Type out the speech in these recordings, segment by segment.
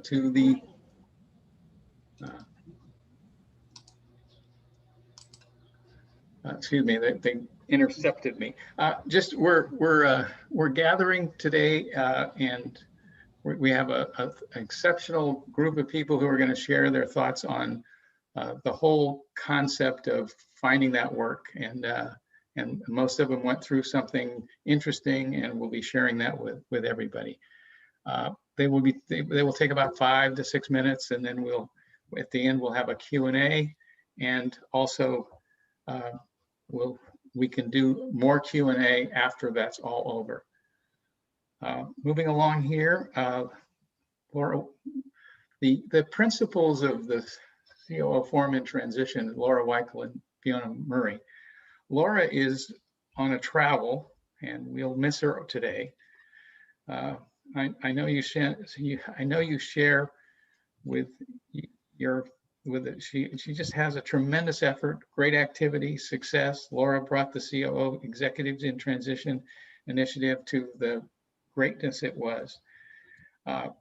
to the excuse me, they intercepted me. Just we're gathering today, and we have an exceptional group of people who are going to share their thoughts on the whole concept of finding that work, and most of them went through something interesting, and we'll be sharing that with everybody. They will take about 5 to 6 minutes, and then at the end we'll have a Q&A, and also we can do more Q&A after that's all over. Moving along here, Laura, the principles of the COO Forum in Transition, Laura Weichel and Fiona Murray. Laura is on a travel, and we'll miss her today. I know you share with she just has a tremendous effort, great activity, success. Laura brought the COO Executives in Transition initiative to the greatness it was. Fiona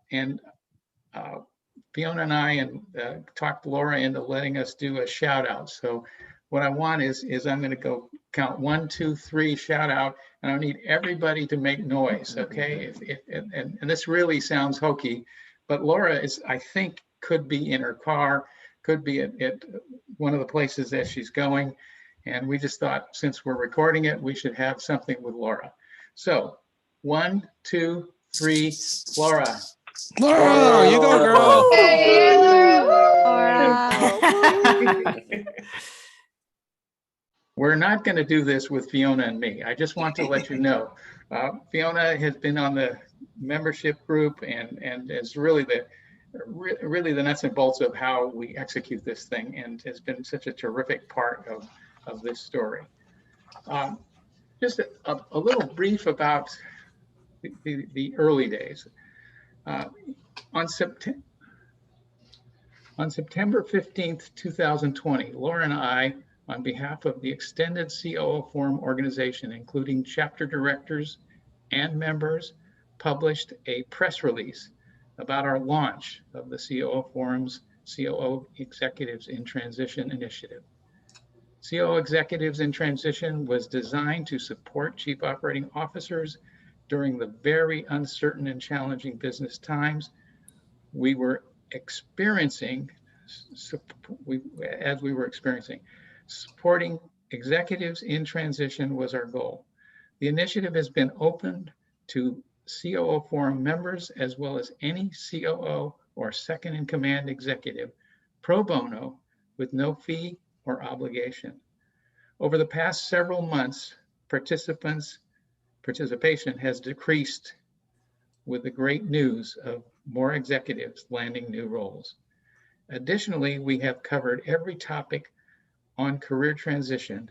and I talked Laura into letting us do a shout out. So what I want is I'm going to go count 1, 2, 3, shout out, and I need everybody to make noise, okay? And this really sounds hokey, but Laura is, I think, could be in her car, could be at one of the places that she's going, and we just thought, since we're recording it, we should have something with Laura. So 1, 2, 3, Laura. Laura, you go, girl. Hey, Laura. We're not going to do this with Fiona and me. I just want to let you know. Fiona has been on the membership group and is really the nuts and bolts of how we execute this thing, and has been such a terrific part of this story. Just a little brief about the early days. On September 15th, 2020, Laura and I, on behalf of the extended COO Forum organization, including chapter directors and members, published a press release about our launch of the COO Forum's COO Executives in Transition initiative. COO Executives in Transition was designed to support chief operating officers during the very uncertain and challenging business times we were experiencing. Supporting executives in transition was our goal. The initiative has been opened to COO Forum members, as well as any COO or second in command executive, pro bono, with no fee or obligation. Over the past several months, participation has decreased with the great news of more executives landing new roles. Additionally, we have covered every topic on career transition,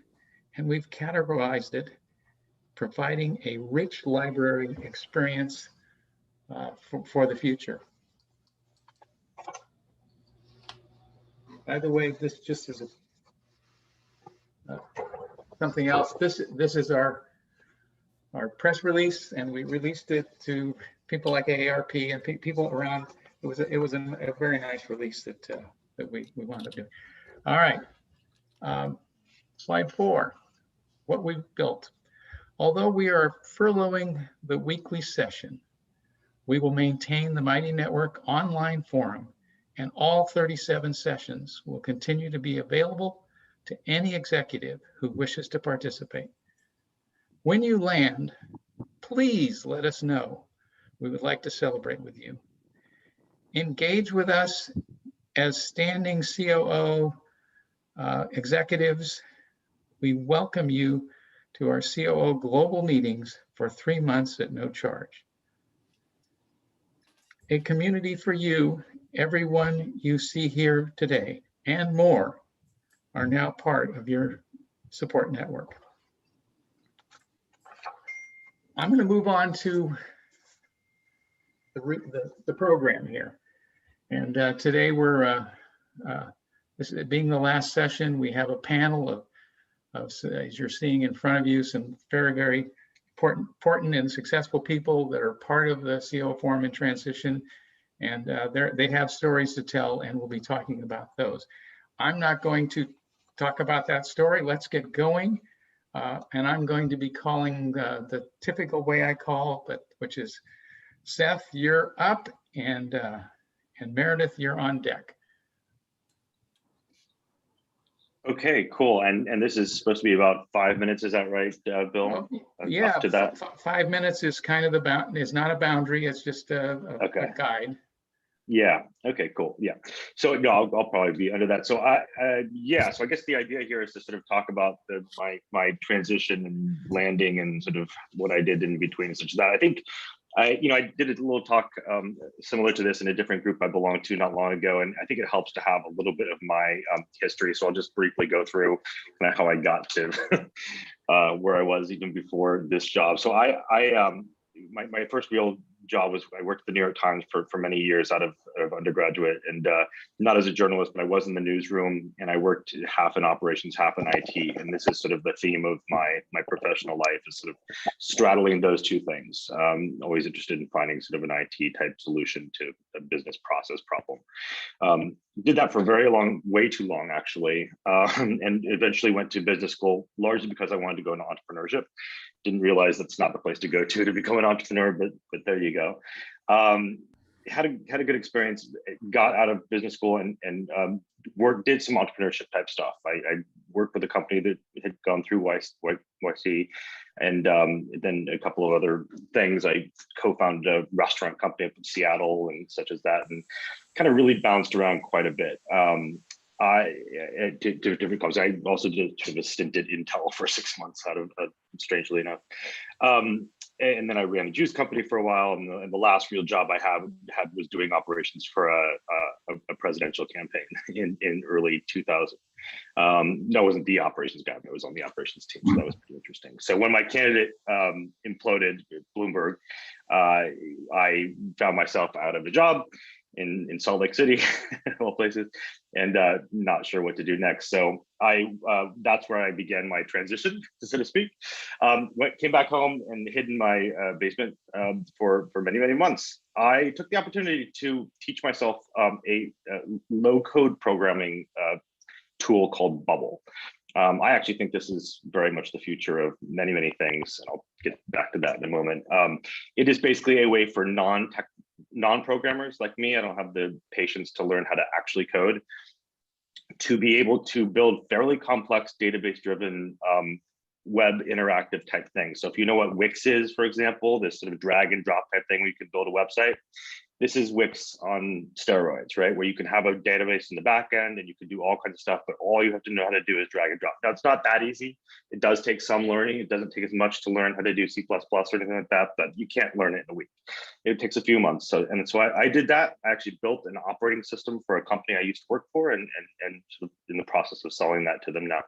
and we've categorized it, providing a rich library experience for the future. By the way, this just is something else. This is our press release, and we released it to people like AARP and people around. It was a very nice release that we wound up doing. All right. Slide 4, what we've built. Although we are furloughing the weekly session, we will maintain the Mighty Network online forum, and all 37 sessions will continue to be available to any executive who wishes to participate. When you land, please let us know. We would like to celebrate with you. Engage with us as standing COO executives. We welcome you to our COO global meetings for 3 months at no charge. A community for you, everyone you see here today, and more are now part of your support network. I'm going to move on to the program here. And today we're, this being the last session, we have a panel of, as you're seeing in front of you, some very, very important and successful people that are part of the COO Forum in Transition And they have stories to tell, and we'll be talking about those. I'm not going to talk about that story. Let's get going. And I'm going to be calling the typical way I call, which is Seth, you're up, and Meredith, you're on deck. Okay, cool. And this is supposed to be about 5 minutes. Is that right, Bill? Yeah, Up to that? 5 minutes is kind of is not a boundary. It's just a guide. Yeah. Okay. Cool. Yeah. So no, I'll probably be under that. So yeah. So I guess the idea here is to sort of talk about my transition and landing and sort of what I did in between and such as that. I think I did a little talk similar to this in a different group I belonged to not long ago, and I think it helps to have a little bit of my history. So I'll just briefly go through kind of how I got to where I was even before this job. So my first real job was I worked at the New York Times for many years out of undergraduate, and not as a journalist, but I was in the newsroom, and I worked half in operations, half in IT. And this is sort of the theme of my professional life, is sort of straddling those two things. Always interested in finding sort of an IT type solution to a business process problem. Did that for very long, way too long actually, and eventually went to business school, largely because I wanted to go into entrepreneurship. Didn't realize that's not the place to go to become an entrepreneur, but there you go. Had a good experience. Got out of business school and did some entrepreneurship type stuff. I worked with a company that had gone through YC, and then a couple of other things. I co-founded a restaurant company up in Seattle and such as that, and kind of really bounced around quite a bit. I did different companies. I also did a stint at Intel for 6 months, strangely enough. And then I ran a juice company for a while, and the last real job I had was doing operations for a presidential campaign in early 2000. That wasn't the operations guy, but I was on the operations team, so that was pretty interesting. So when my candidate imploded at Bloomberg, I found myself out of a job in Salt Lake City, of all places, and not sure what to do next. So that's where I began my transition, so to speak. Came back home and hid in my basement for many months. I took the opportunity to teach myself a low-code programming tool called Bubble. I actually think this is very much the future of many things, and I'll get back to that in a moment. It is basically a way for non-programmers like me, I don't have the patience to learn how to actually code, to be able to build fairly complex database-driven web interactive type things. So if you know what Wix is, for example, this sort of drag and drop type thing where you can build a website, this is Wix on steroids, right? Where you can have a database in the back end and you can do all kinds of stuff, but all you have to know how to do is drag and drop. Now, it's not that easy. It does take some learning. It doesn't take as much to learn how to do C++ or anything like that, but you can't learn it in a week. It takes a few months. So I did that. I actually built an operating system for a company I used to work for, and sort of in the process of selling that to them now.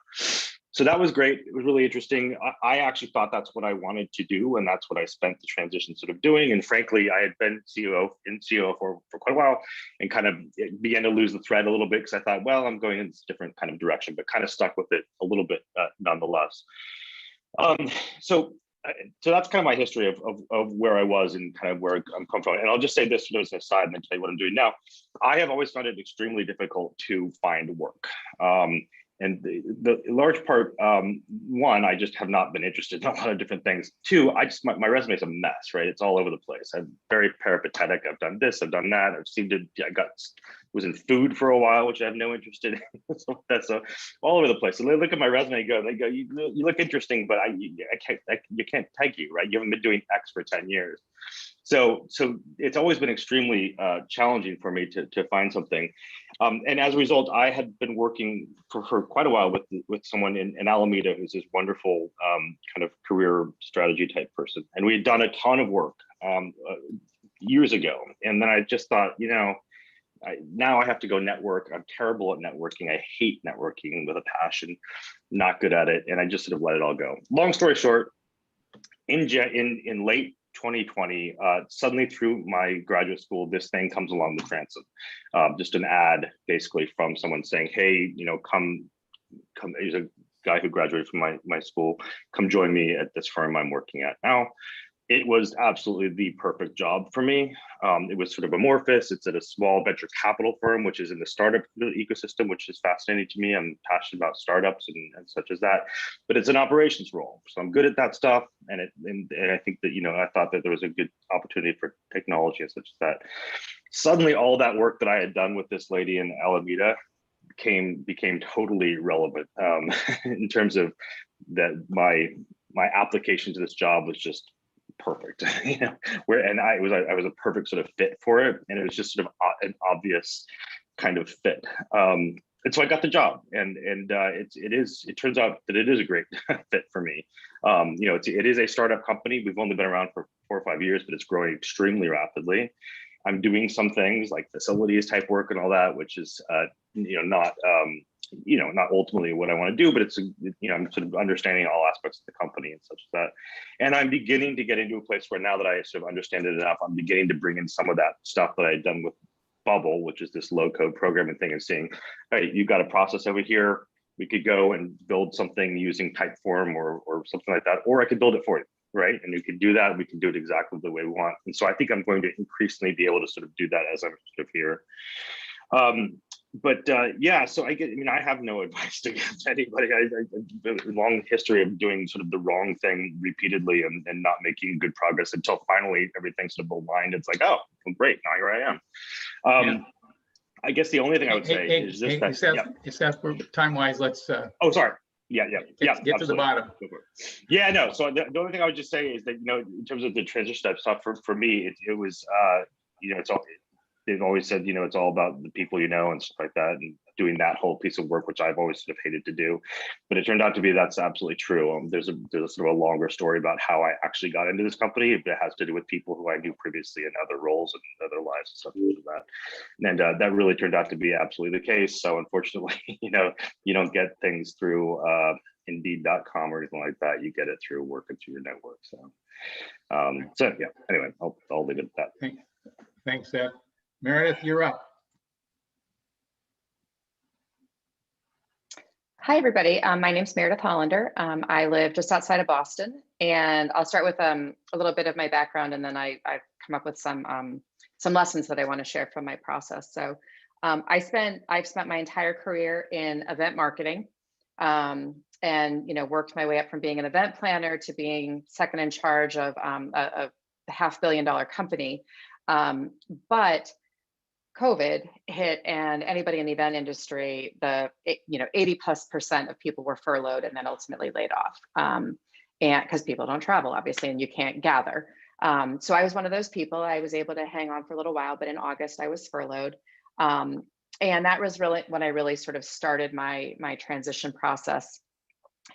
So that was great. It was really interesting. I actually thought that's what I wanted to do, and that's what I spent the transition sort of doing. And frankly, I had been COO for quite a while, and kind of began to lose the thread a little bit because I thought, well, I'm going in this different kind of direction, but kind of stuck with it a little bit nonetheless. So that's kind of my history of where I was and kind of where I'm coming from. And I'll just say this as an aside and then tell you what I'm doing now. I have always found it extremely difficult to find work. And the large part, one, I just have not been interested in a lot of different things. Two, my resume is a mess, right? It's all over the place. I'm very peripatetic. I've done this, I've done that. Was in food for a while, which I have no interest in. So that's all over the place. So they look at my resume and they go, you look interesting, but you can't tag you, right? You haven't been doing X for 10 years. So it's always been extremely challenging for me to find something. And as a result, I had been working for quite a while with someone in Alameda, who's this wonderful kind of career strategy type person. And we had done a ton of work years ago. And then I just thought, now I have to go network. I'm terrible at networking. I hate networking with a passion, not good at it. And I just sort of let it all go. Long story short, in late 2020, suddenly through my graduate school, this thing comes along the transom. Just an ad basically from someone saying, hey, come, he's a guy who graduated from my school, come join me at this firm I'm working at now. It was absolutely the perfect job for me. It was sort of amorphous. It's at a small venture capital firm, which is in the startup ecosystem, which is fascinating to me. I'm passionate about startups and such as that, but it's an operations role. So I'm good at that stuff. And I think that, I thought that there was a good opportunity for technology and such as that. Suddenly all that work that I had done with this lady in Alameda became totally relevant in terms of that my application to this job was just perfect, I was a perfect sort of fit for it, and it was just sort of an obvious kind of fit. And so I got the job, and it turns out that it is a great fit for me. It is a startup company. We've only been around for 4 or 5 years, but it's growing extremely rapidly. I'm doing some things like facilities type work and all that, which is not ultimately what I want to do, but it's I'm sort of understanding all aspects of the company and such as that. And I'm beginning to get into a place where now that I sort of understand it enough, I'm beginning to bring in some of that stuff that I had done with Bubble, which is this low code programming thing, and saying, hey, you got a process over here. We could go and build something using Typeform or something like that, or I could build it for you. Right. And we can do that. We can do it exactly the way we want. And so I think I'm going to increasingly be able to sort of do that as I'm sort of here. So I have no advice to give to anybody. I have a long history of doing sort of the wrong thing repeatedly and not making good progress until finally everything sort of aligned. It's like, oh, well, great. Now here I am. I guess the only thing I would say is just that. Seth, time-wise, let's. Oh, sorry. Get to the bottom. Yeah, no. So the only thing I would just say is that, in terms of the transition type stuff, for me, it was, it's all, they've always said, it's all about the people and stuff like that, and doing that whole piece of work, which I've always sort of hated to do. But it turned out to be that's absolutely true. There's a sort of a longer story about how I actually got into this company. It has to do with people who I knew previously in other roles and other lives and stuff like that. And that really turned out to be absolutely the case. So unfortunately, you don't get things through Indeed.com or anything like that. You get it through working through your network. So anyway, I'll leave it at that. Thanks, Seth. Meredith, you're up. Hi, everybody. My name's Meredith Hollander. I live just outside of Boston, and I'll start with a little bit of my background, and then I've come up with some lessons that I want to share from my process. So I've spent my entire career in event marketing, and worked my way up from being an event planner to being second in charge of a $500 million company. But COVID hit, and anybody in the event industry, 80+% of people were furloughed and then ultimately laid off. And because people don't travel, obviously, and you can't gather. So I was one of those people. I was able to hang on for a little while, but in August I was furloughed. And that was really when I really sort of started my transition process.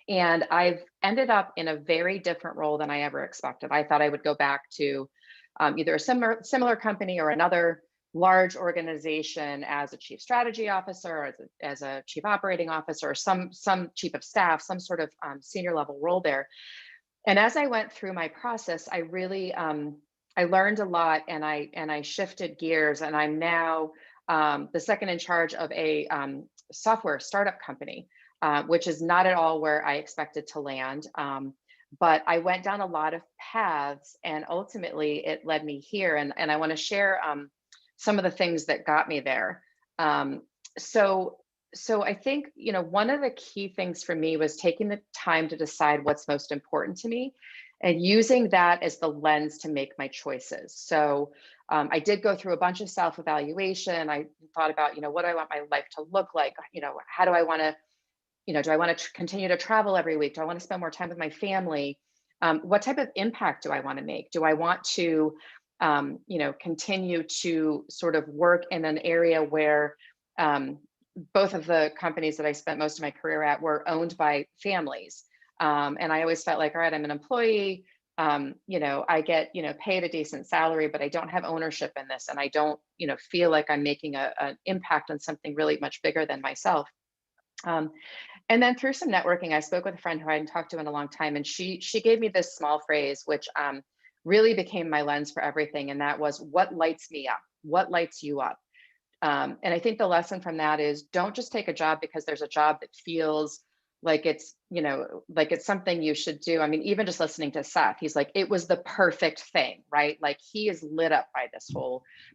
And I've ended up in a very different role than I ever expected. I thought I would go back to either a similar company or another large organization as a chief strategy officer, as a chief operating officer, or some chief of staff, some sort of senior level role there. And as I went through my process, I really I learned a lot, and I shifted gears, and I'm now the second in charge of a software startup company, which is not at all where I expected to land. But I went down a lot of paths, and ultimately it led me here. And I want to share some of the things that got me there. So I think, one of the key things for me was taking the time to decide what's most important to me and using that as the lens to make my choices. So I did go through a bunch of self-evaluation. I thought about, what do I want my life to look like? How do I want to, do I want to continue to travel every week? Do I want to spend more time with my family? What type of impact do I want to make? Do I want to continue to sort of work in an area where both of the companies that I spent most of my career at were owned by families. And I always felt like, all right, I'm an employee, I get, paid a decent salary, but I don't have ownership in this. And I don't, feel like I'm making an impact on something really much bigger than myself. And then through some networking, I spoke with a friend who I hadn't talked to in a long time. And she gave me this small phrase, which really became my lens for everything. And that was, what lights me up? What lights you up? And I think the lesson from that is, don't just take a job because there's a job that feels like it's, you know, like it's something you should do. I mean, even just listening to Seth, he's like, it was the perfect thing, right? Like he is lit up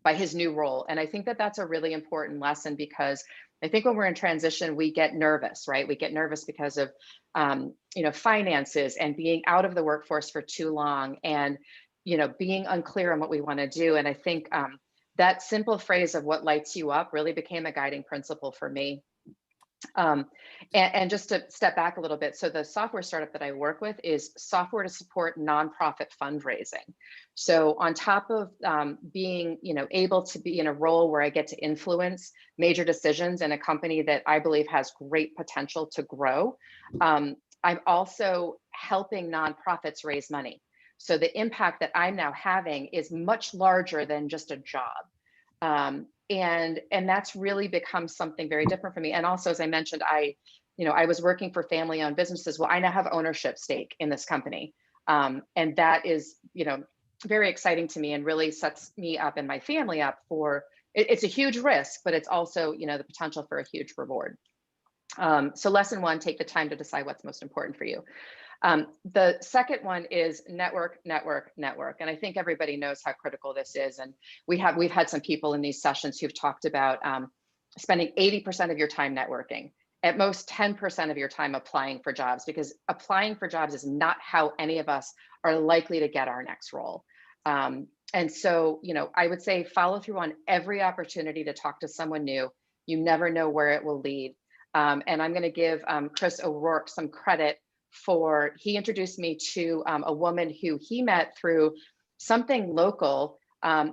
by his new role. And I think that that's a really important lesson, because I think when we're in transition, we get nervous, right? We get nervous because of, you know, finances and being out of the workforce for too long, and, you know, being unclear on what we want to do. And I think that simple phrase of what lights you up really became a guiding principle for me. And just to step back a little bit, so the software startup that I work with is software to support nonprofit fundraising. So on top of being, you know, able to be in a role where I get to influence major decisions in a company that I believe has great potential to grow, I'm also helping nonprofits raise money. So the impact that I'm now having is much larger than just a job. And that's really become something very different for me. And also, as I mentioned, I was working for family-owned businesses. Well, I now have ownership stake in this company. And that is, you know, very exciting to me, and really sets me up and my family up for, it's a huge risk, but it's also, you know, the potential for a huge reward. So lesson one, take the time to decide what's most important for you. The second one is network, network, network. And I think everybody knows how critical this is. And we've had some people in these sessions who've talked about spending 80% of your time networking, at most 10% of your time applying for jobs, because applying for jobs is not how any of us are likely to get our next role. And so, you know, I would say follow through on every opportunity to talk to someone new. You never know where it will lead. And I'm going to give Chris O'Rourke some credit for, he introduced me to a woman who he met through something local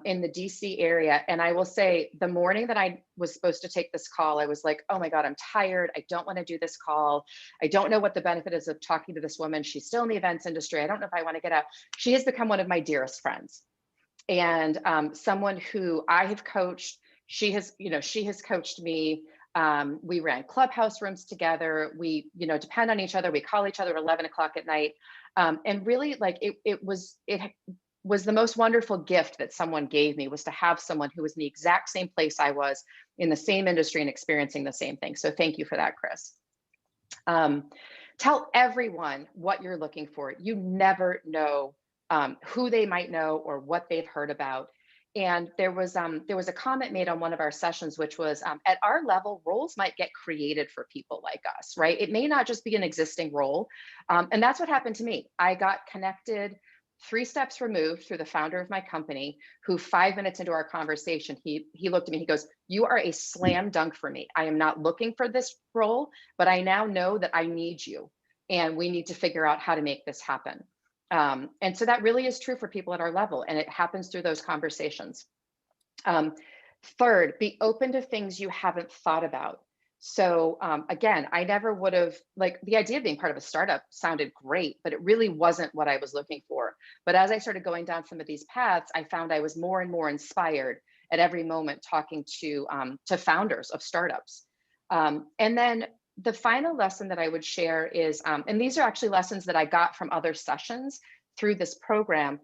in the DC area. And I will say, the morning that I was supposed to take this call, I was like, oh my God, I'm tired. I don't want to do this call. I don't know what the benefit is of talking to this woman. She's still in the events industry. I don't know if I want to get out. She has become one of my dearest friends, and someone who I have coached. She has coached me. We ran clubhouse rooms together. We, you know, depend on each other. We call each other at 11 o'clock at night. And really, like, it was the most wonderful gift that someone gave me, was to have someone who was in the exact same place I was, in the same industry and experiencing the same thing. So thank you for that, Chris. Tell everyone what you're looking for. You never know who they might know or what they've heard about. And there was a comment made on one of our sessions, which was, at our level, roles might get created for people like us, right? It may not just be an existing role. And that's what happened to me. I got connected 3 steps removed through the founder of my company, who 5 minutes into our conversation, he looked at me, he goes, "You are a slam dunk for me. I am not looking for this role, but I now know that I need you, and we need to figure out how to make this happen." And so that really is true for people at our level, and it happens through those conversations. Third, be open to things you haven't thought about. So again, I never would have, like, the idea of being part of a startup sounded great, but it really wasn't what I was looking for. But as I started going down some of these paths, I found I was more and more inspired at every moment talking to founders of startups. And then the final lesson that I would share is, and these are actually lessons that I got from other sessions through this program,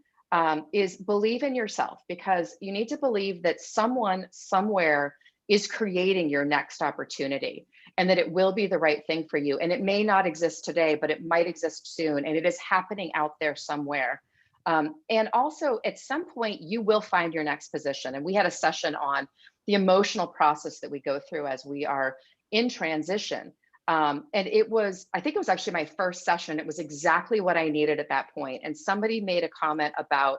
is believe in yourself, because you need to believe that someone somewhere is creating your next opportunity, and that it will be the right thing for you. And it may not exist today, but it might exist soon, and it is happening out there somewhere. And also, at some point, you will find your next position. And we had a session on the emotional process that we go through as we are in transition. And I think it was actually my first session. It was exactly what I needed at that point. And somebody made a comment about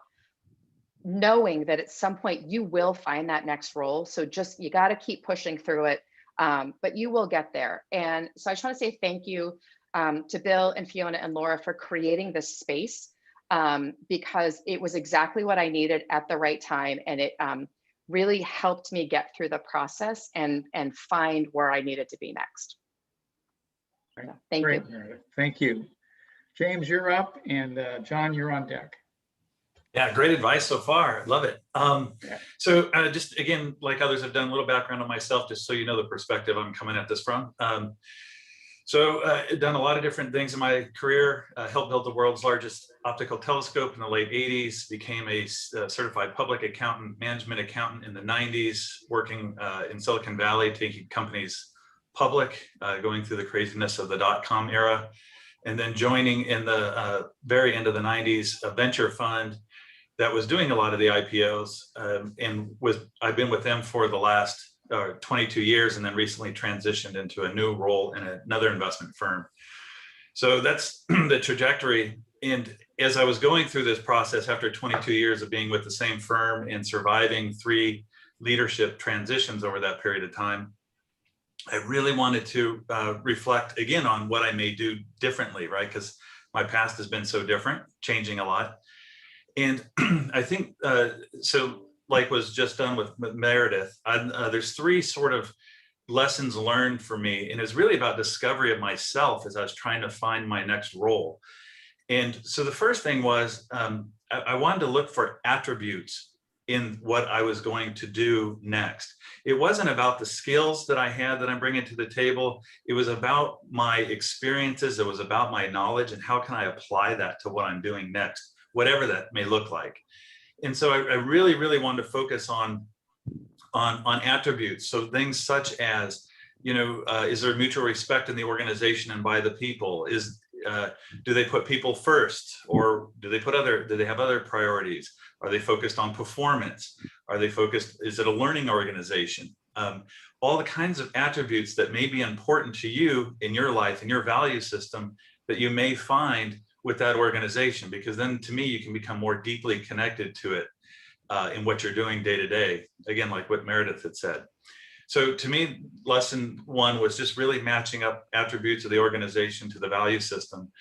knowing that at some point you will find that next role. So you got to keep pushing through it, but you will get there. And so I just want to say thank you to Bill and Fiona and Laura for creating this space, because it was exactly what I needed at the right time. And it really helped me get through the process and find where I needed to be next. So, thank you. Meredith. Thank you. James, you're up, and John, you're on deck. Yeah, great advice so far. Love it. So just again, like others have done, a little background on myself, just so you know the perspective I'm coming at this from. So I've done a lot of different things in my career. Helped build the world's largest optical telescope in the late 80s, became a certified public accountant, management accountant in the 90s, working in Silicon Valley, taking companies public, going through the craziness of the .com era, and then joining in the very end of the 90s, a venture fund that was doing a lot of the IPOs, and I've been with them for the last 22 years, and then recently transitioned into a new role in another investment firm. So that's the trajectory. And as I was going through this process after 22 years of being with the same firm and surviving 3 leadership transitions over that period of time, I really wanted to reflect again on what I may do differently, right? Because my past has been so different, changing a lot. And I think, so like was just done with Meredith, there's 3 sort of lessons learned for me. And it's really about discovery of myself as I was trying to find my next role. And so the first thing was, I wanted to look for attributes in what I was going to do next. It wasn't about the skills that I had that I'm bringing to the table. It was about my experiences. It was about my knowledge and how can I apply that to what I'm doing next, whatever that may look like. And so I really, really wanted to focus on attributes. So things such as, is there mutual respect in the organization and by the people? Do they put people first, or do they have other priorities? Are they focused on performance? Is it a learning organization? All the kinds of attributes that may be important to you in your life, in your value system, that you may find with that organization, because then to me, you can become more deeply connected to it in what you're doing day to day. Again, like what Meredith had said. So to me, lesson 1 was just really matching up attributes of the organization to the value system.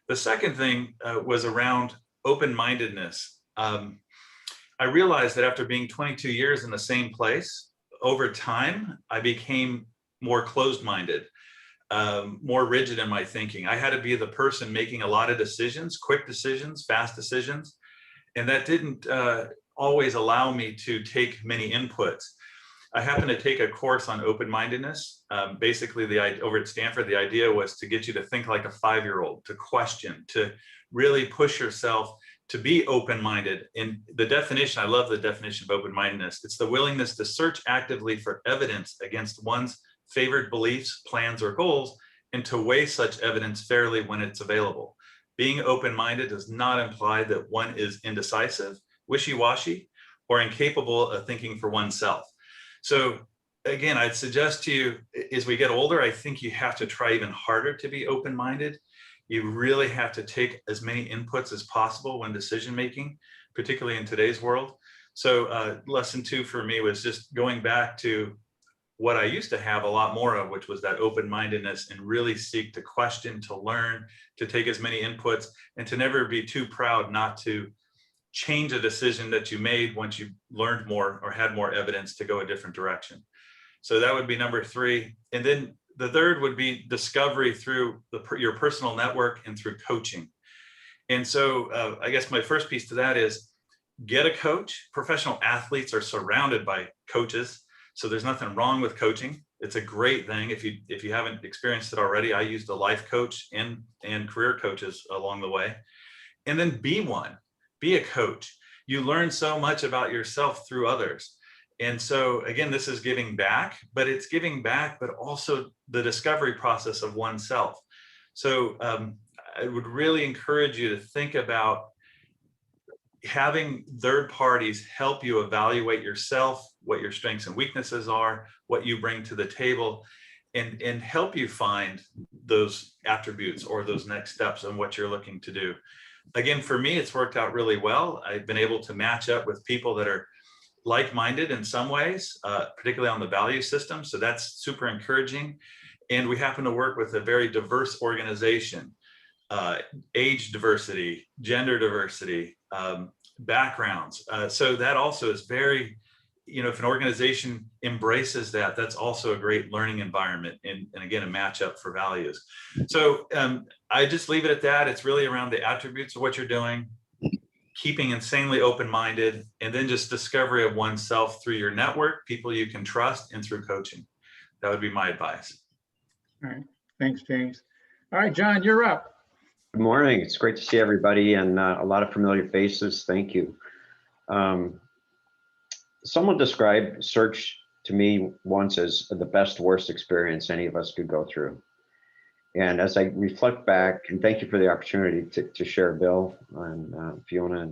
The second thing was around open-mindedness. I realized that after being 22 years in the same place, over time, I became more closed-minded, more rigid in my thinking. I had to be the person making a lot of decisions, quick decisions, fast decisions, and that didn't always allow me to take many inputs. I happened to take a course on open-mindedness. Basically, over at Stanford, the idea was to get you to think like a 5-year-old, to question, to really push yourself to be open-minded. And the definition, I love the definition of open-mindedness. It's the willingness to search actively for evidence against one's favored beliefs, plans, or goals, and to weigh such evidence fairly when it's available. Being open-minded does not imply that one is indecisive, wishy-washy, or incapable of thinking for oneself. So again, I'd suggest to you, as we get older, I think you have to try even harder to be open-minded. You really have to take as many inputs as possible when decision-making, particularly in today's world. So lesson 2 for me was just going back to what I used to have a lot more of, which was that open-mindedness, and really seek to question, to learn, to take as many inputs, and to never be too proud not to change a decision that you made once you learned more or had more evidence to go a different direction. So that would be number 3. And then the third would be discovery through your personal network and through coaching. And so I guess my first piece to that is get a coach. Professional athletes are surrounded by coaches. So there's nothing wrong with coaching. It's a great thing. If you haven't experienced it already, I used a life coach and career coaches along the way. And then be one. Be a coach. You learn so much about yourself through others. And so again, this is giving back, but it's giving back, but also the discovery process of oneself. So I would really encourage you to think about having third parties help you evaluate yourself, what your strengths and weaknesses are, what you bring to the table, and help you find those attributes or those next steps on what you're looking to do. Again, for me, it's worked out really well. I've been able to match up with people that are like-minded in some ways, particularly on the value system. So that's super encouraging. And we happen to work with a very diverse organization, age diversity, gender diversity, backgrounds. So that also is very, if an organization embraces that, that's also a great learning environment and again, a matchup for values. So I just leave it at that. It's really around the attributes of what you're doing, keeping insanely open-minded, and then just discovery of oneself through your network, people you can trust, and through coaching. That would be my advice. All right. Thanks, James. All right, John, you're up. Good morning. It's great to see everybody and a lot of familiar faces. Thank you. Someone described search to me once as the best worst experience any of us could go through. And as I reflect back, and thank you for the opportunity to share, Bill and Fiona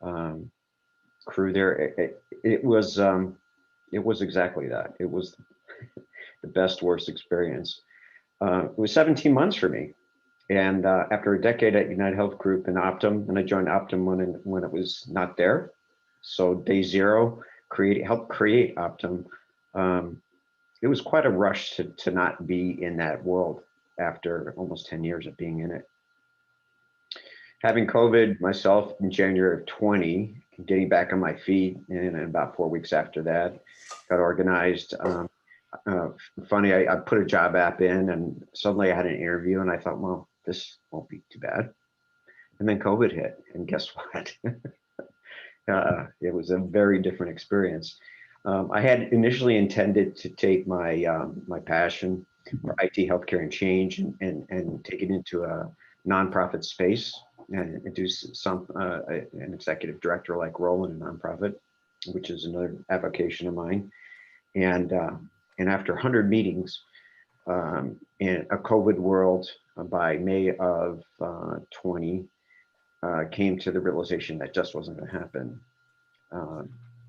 and crew there, it was exactly that. It was the best worst experience. It was 17 months for me. And after a decade at United Health Group and Optum, and I joined Optum when it was not there. So day zero, helped create Optum. It was quite a rush to not be in that world after almost 10 years of being in it. Having COVID myself in January of 20, getting back on my feet, and about 4 weeks after that, got organized. Funny, I put a job app in and suddenly I had an interview and I thought, well, this won't be too bad. And then COVID hit, and guess what? It was a very different experience. I had initially intended to take my my passion for IT, healthcare, and change and take it into a nonprofit space and do an executive director like role in a nonprofit, which is another avocation of mine. And after 100 meetings in a COVID world, by May of 20, came to the realization that just wasn't going to happen.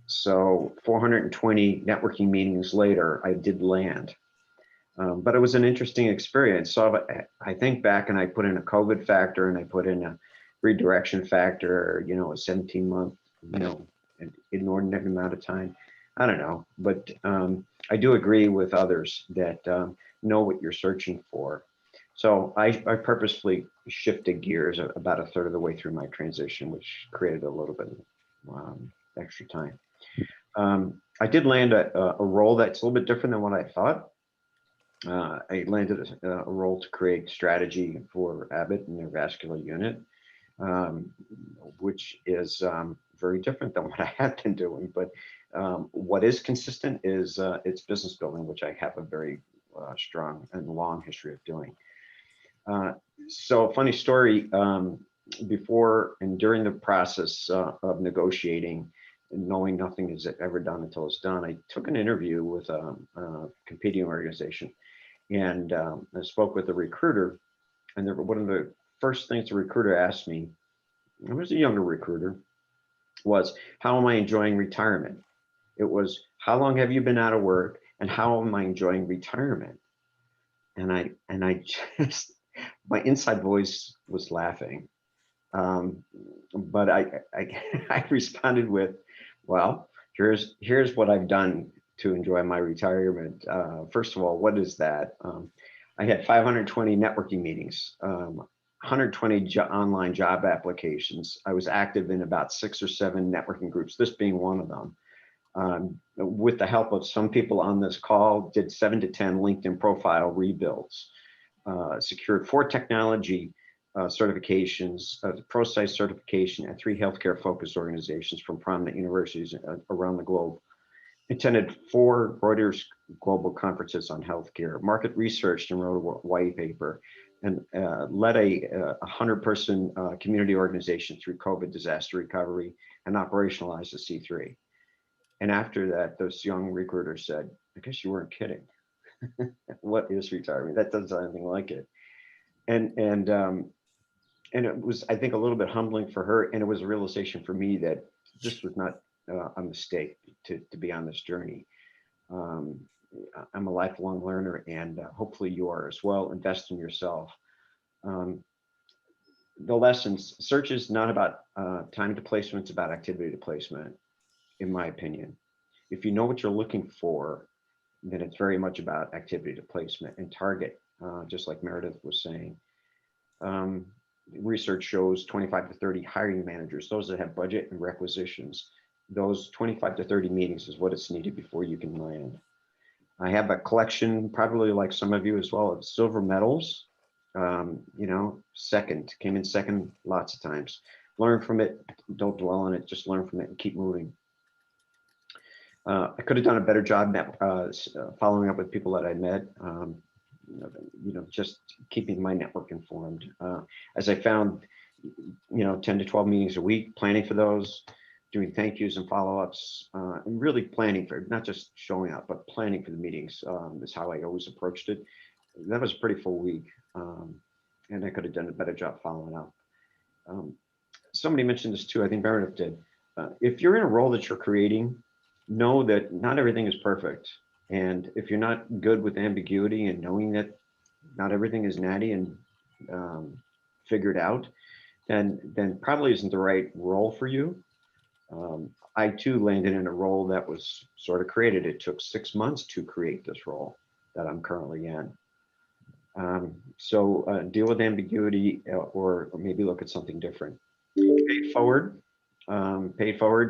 So 420 networking meetings later, I did land. But it was an interesting experience. So I think back and I put in a COVID factor and I put in a redirection factor, a 17-month, an inordinate amount of time. I don't know, but I do agree with others that know what you're searching for. So I purposefully shifted gears about a third of the way through my transition, which created a little bit of extra time. I did land a role that's a little bit different than what I thought. I landed a role to create strategy for Abbott and their vascular unit, which is very different than what I had been doing. But what is consistent is it's business building, which I have a very strong and long history of doing. So funny story, before and during the process of negotiating, knowing nothing is ever done until it's done, I took an interview with a competing organization, and I spoke with the recruiter, and one of the first things the recruiter asked me, I was a younger recruiter, was, how am I enjoying retirement? It was, how long have you been out of work, and how am I enjoying retirement? And I just, my inside voice was laughing. But I responded with, well, here's what I've done to enjoy my retirement. First of all, what is that? I had 520 networking meetings, 120 online job applications. I was active in about 6 or 7 networking groups, this being one of them. With the help of some people on this call, did 7 to 10 LinkedIn profile rebuilds, secured 4 technology certifications, the ProSite certification at 3 healthcare focused organizations from prominent universities around the globe, attended 4 Reuters global conferences on healthcare, market researched and wrote a white paper, and led a 100-person community organization through COVID disaster recovery and operationalized a C3. And after that, this young recruiter said, I guess you weren't kidding. What is retirement? That doesn't sound anything like it. And it was, I think, a little bit humbling for her. And it was a realization for me that this was not a mistake to be on this journey. I'm a lifelong learner, and hopefully you are as well. Invest in yourself. The lessons, search is not about time to placement, it's about activity to placement, in my opinion. If you know what you're looking for, then it's very much about activity to placement and target, just like Meredith was saying. Research shows 25 to 30 hiring managers, those that have budget and requisitions, those 25 to 30 meetings is what is needed before you can land. I have a collection, probably like some of you as well, of silver medals. Came in second lots of times. Learn from it, don't dwell on it, just learn from it and keep moving. I could have done a better job following up with people that I met, just keeping my network informed. As I found, 10 to 12 meetings a week, planning for those, doing thank yous and follow-ups, and really planning for, not just showing up, but planning for the meetings, is how I always approached it. That was a pretty full week, and I could have done a better job following up. Somebody mentioned this too, I think Meredith did. If you're in a role that you're creating, know that not everything is perfect. And if you're not good with ambiguity and knowing that not everything is natty and figured out, then probably isn't the right role for you. I too landed in a role that was sort of created. It took 6 months to create this role that I'm currently in. So deal with ambiguity, or maybe look at something different. Pay forward,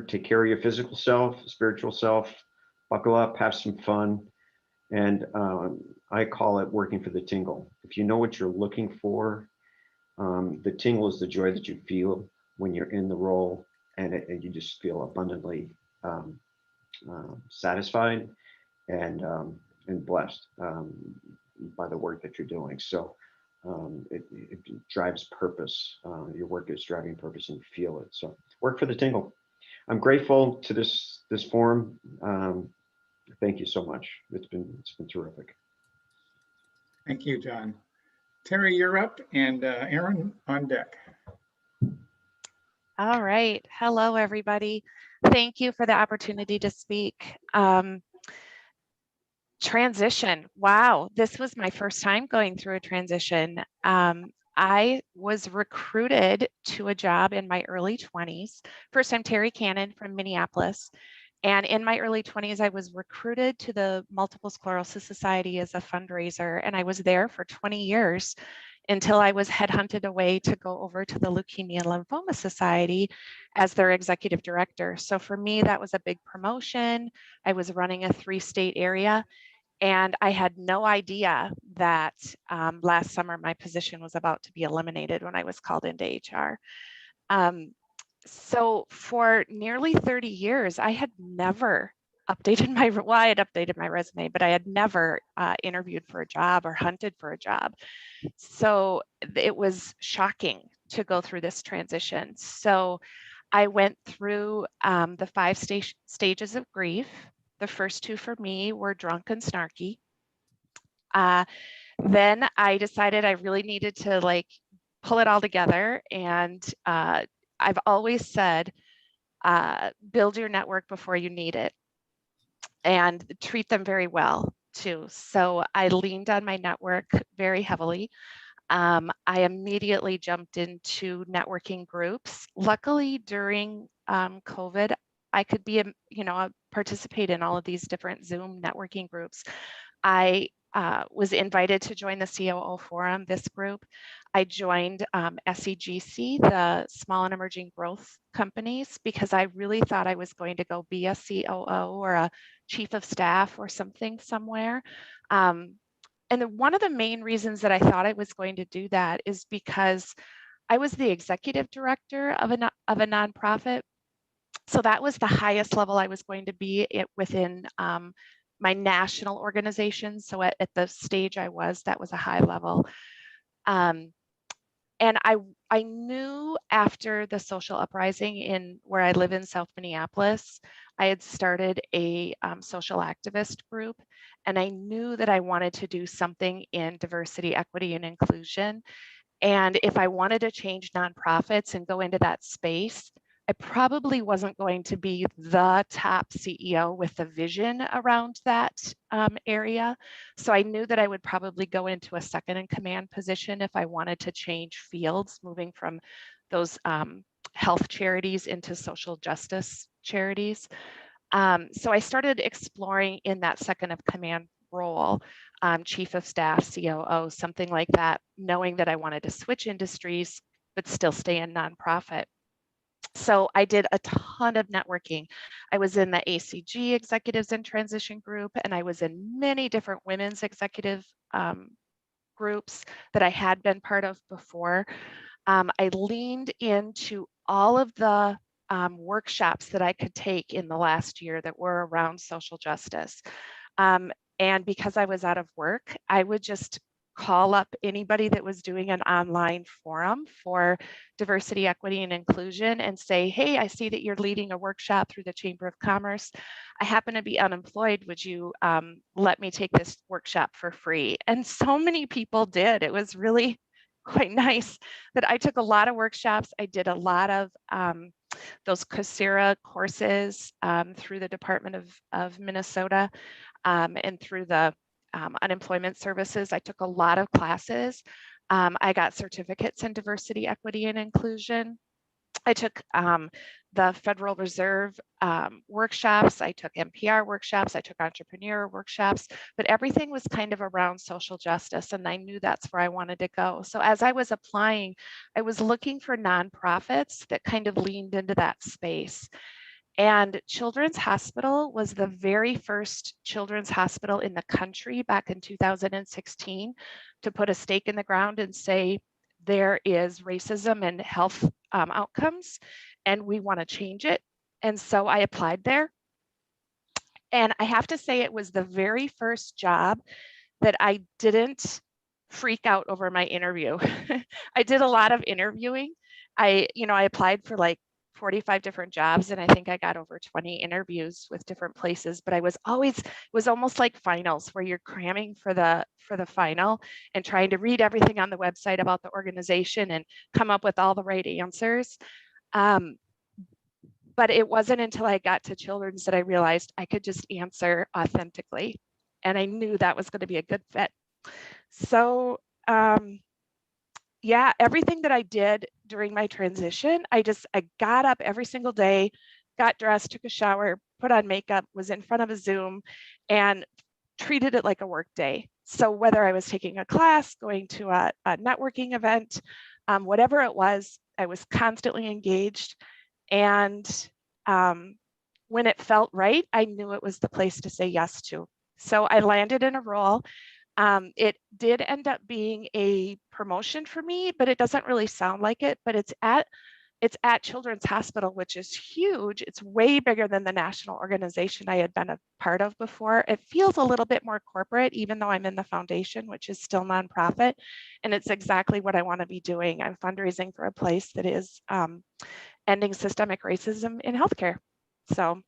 take care of your physical self, spiritual self, buckle up, have some fun. And I call it working for the tingle. If you know what you're looking for, the tingle is the joy that you feel when you're in the role, and you just feel abundantly satisfied and blessed by the work that you're doing. So it drives purpose. Your work is driving purpose, and you feel it. So work for the tingle. I'm grateful to this forum. Thank you so much. It's been terrific. Thank you, John. Teri, you're up, and Aaron on deck. All right. Hello, everybody. Thank you for the opportunity to speak. Transition. Wow, this was my first time going through a transition. I was recruited to a job in my early 20s. First, I'm Teri Cannon from Minneapolis. And in my early 20s, I was recruited to the Multiple Sclerosis Society as a fundraiser. And I was there for 20 years until I was headhunted away to go over to the Leukemia and Lymphoma Society as their executive director. So for me, that was a big promotion. I was running a 3-state area. And I had no idea that last summer my position was about to be eliminated when I was called into HR. So for nearly 30 years, I had never updated I had updated my resume, but I had never interviewed for a job or hunted for a job. So it was shocking to go through this transition. So I went through the 5 stages of grief. The first 2 for me were drunk and snarky. Then I decided I really needed to pull it all together. And I've always said, build your network before you need it, and treat them very well too. So I leaned on my network very heavily. I immediately jumped into networking groups. Luckily, during COVID, I could be, participate in all of these different Zoom networking groups. I was invited to join the COO Forum, this group. I joined SEGC, the Small and Emerging Growth Companies, because I really thought I was going to go be a COO or a chief of staff or something somewhere. And one of the main reasons that I thought I was going to do that is because I was the executive director of a nonprofit. So that was the highest level I was going to be within my national organization. So at the stage I was, that was a high level. And I knew after the social uprising in where I live in South Minneapolis, I had started a social activist group, and I knew that I wanted to do something in diversity, equity, and inclusion. And if I wanted to change nonprofits and go into that space, I probably wasn't going to be the top CEO with the vision around that area. So I knew that I would probably go into a second in command position if I wanted to change fields, moving from those health charities into social justice charities. So I started exploring in that second of command role, chief of staff, COO, something like that, knowing that I wanted to switch industries, but still stay in nonprofit. So I did a ton of networking. I was in the ACG Executives in Transition group, and I was in many different women's executive groups that I had been part of before. I leaned into all of the workshops that I could take in the last year that were around social justice. And because I was out of work, I would just call up anybody that was doing an online forum for diversity, equity, and inclusion and say, hey, I see that you're leading a workshop through the Chamber of Commerce. I happen to be unemployed. Would you let me take this workshop for free? And so many people did. It was really quite nice that I took a lot of workshops. I did a lot of those Coursera courses through the Department of Minnesota and through the unemployment services. I took a lot of classes. I got certificates in diversity, equity, and inclusion. I took the Federal Reserve workshops. I took NPR workshops. I took entrepreneur workshops, but everything was kind of around social justice. And I knew that's where I wanted to go. So as I was applying, I was looking for nonprofits that kind of leaned into that space. And Children's Hospital was the very first children's hospital in the country back in 2016 to put a stake in the ground and say, there is racism and health outcomes, and we want to change it. And so I applied there. And I have to say, it was the very first job that I didn't freak out over my interview. I did a lot of interviewing. I applied for like 45 different jobs, and I think I got over 20 interviews with different places, but it was almost like finals where you're cramming for the final and trying to read everything on the website about the organization and come up with all the right answers. But it wasn't until I got to Children's that I realized I could just answer authentically, and I knew that was going to be a good fit. So yeah, everything that I did during my transition, I got up every single day, got dressed, took a shower, put on makeup, was in front of a Zoom, and treated it like a work day. So whether I was taking a class, going to a networking event, whatever it was, I was constantly engaged. And when it felt right, I knew it was the place to say yes to. So I landed in a role. It did end up being a promotion for me, but it doesn't really sound like it. But it's at Children's Hospital, which is huge. It's way bigger than the national organization I had been a part of before. It feels a little bit more corporate, even though I'm in the foundation, which is still nonprofit. And it's exactly what I want to be doing. I'm fundraising for a place that is ending systemic racism in healthcare. So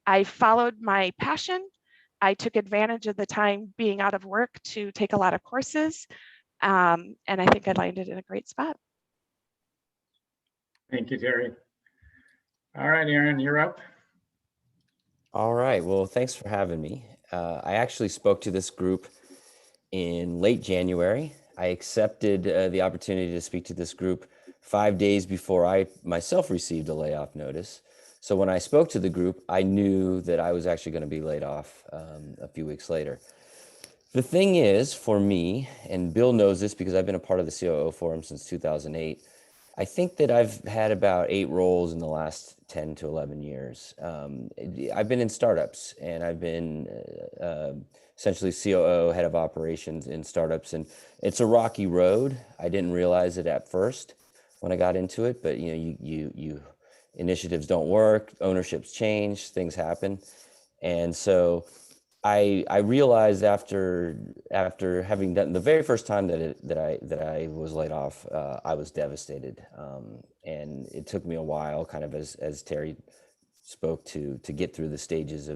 I followed my passion. I took advantage of the time being out of work to take a lot of courses. And I think I landed in a great spot. Thank you, Teri. All right, Aaron, you're up. All right, well, thanks for having me. I actually spoke to this group in late January. I accepted the opportunity to speak to this group 5 days before I myself received a layoff notice. So when I spoke to the group, I knew that I was actually going to be laid off a few weeks later. The thing is, for me, and Bill knows this because I've been a part of the COO Forum since 2008, I think that I've had about 8 roles in the last 10 to 11 years. I've been in startups, and I've been essentially COO, head of operations in startups, and it's a rocky road. I didn't realize it at first when I got into it, but you initiatives don't work, ownerships change, things happen. And so I realized after having done the very first time that I was laid off, I was devastated. And it took me a while, kind of as Teri spoke to get through the stages